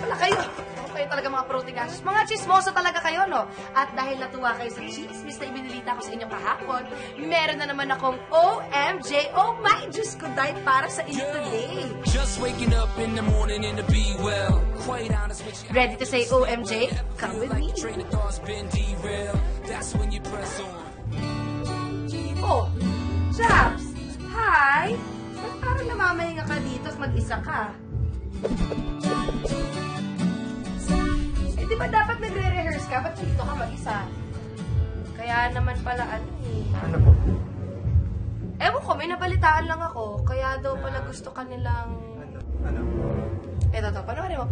pala kayo. Kayo talaga mga protigasos. Mga chismoso talaga kayo, no? At dahil natuwa kayo sa chismis na ibinilita ko sa inyo kahapon, meron na naman akong OMJ, oh my Diyos ko, dahil para sa inyo today. Just waking up in the morning and to be well. Quite honest with you. Ready to say OMJ? Come with me. Train of thought's been derailed. That's when you press on. Oh, Jabs! Hi! Ba't parang namamahinga ka dito at mag-isa ka? Di ba dapat nagre-rehearse ka? Ba't dito ka mag-isa? Kaya naman pala ano eh. Ano po? Ewan ko, may nabalitaan lang ako. Kaya daw pala gusto ka nilang... Ano? Eto to, panoorin mo.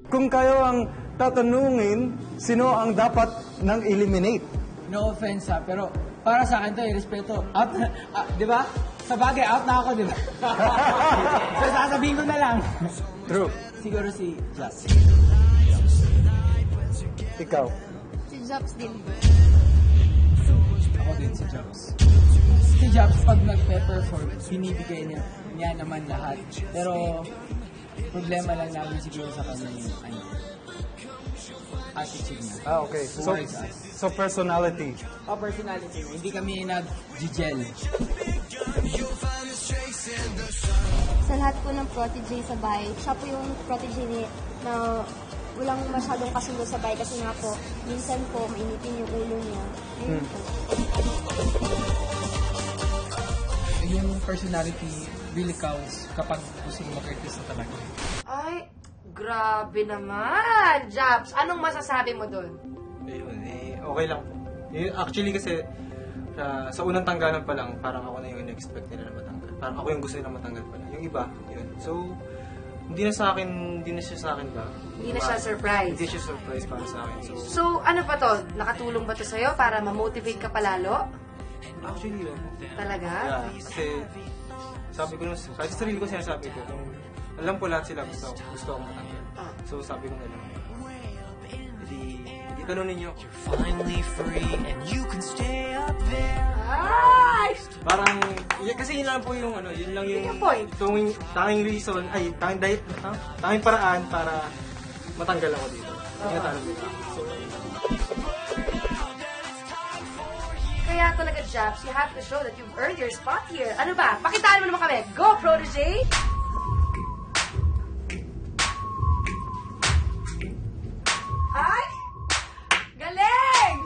Kung kayo ang tatanungin, sino ang dapat nang eliminate? No offense ha, pero para sa akin to, respeto. Out na, di ba? Sa bagay, out na ako, di ba? So sasabihin ko na lang. True. Siguro si Jobs. Ikaw. Si Jobs din. Ako din si Jobs. Si Jobs, pag nag-perform, binibigay niya naman lahat. Pero, problema lang namin siguro sa kanya yung attitude niya. Okay. Towards us. So personality. Personality. Hindi kami nag-gel. Sa lahat po ng protege sa bahay, siya po yung protege na walang masyadong kasundo sa bahay kasi nga po, minsan po, mainitin yung ulo niya. Ayun po. Yung personality really counts kapag gusto mo mag-artista talaga. Ay, grabe naman! Jabs, anong masasabi mo dun? Ayun, okay lang po. Actually kasi, sa unang tanggalan pa lang, parang ako na yung in-expect nila na matanggal. Parang ako yung gusto nila matanggal pa lang. Yung iba, yun. So, hindi na siya sa akin ba? Hindi na siya surprise. Hindi siya surprise para sa akin. So, ano pa to? Nakatulong ba to sa'yo para ma-motivate ka palalo? Actually, yun. Talaga? Yeah, kasi, sabi ko, kahit sa sarili ko sinasabi ko, alam ko lahat sila gusto akong matanggal. So, sabi ko na lang, hindi tanunin niyo ako. Finally free and you can stay up there. Ay! Parang, kasi yun lang po yung yun lang yung point. Tanging reason, tanging paraan para matanggal ako dito. Tinatanong nila. So, Kaya talaga, Jabs, you have to show that you've earned your spot here. Ano ba? Pakitaan mo naman kami. Go, Protege! Ay! Galing!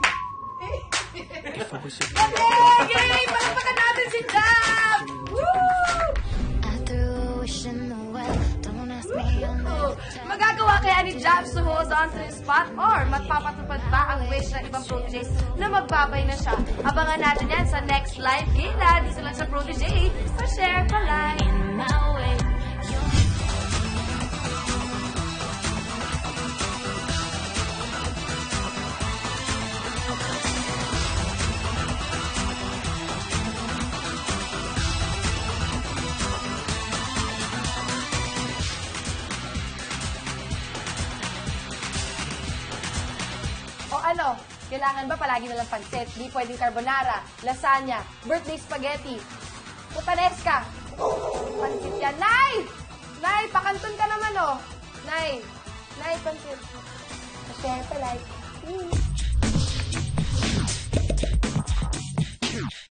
Galing! Yay! Palagpakan natin si Jabs! Woo! Magagawa kaya ni Jabs to hold on to his spot or magpapatupad ba ang wish ng ibang proteges na magbabay na siya? Abangan natin yan sa next live gala dito lang sa Protege. Pa-share, pa-like. O ano, kailangan ba palagi na lang pansit? Di pwedeng carbonara, lasagna, birthday spaghetti, putanesca. Pansit yan. Nay! Nay, pakanton ka naman, oh. Nay, pansit. Pa-share, pa-like.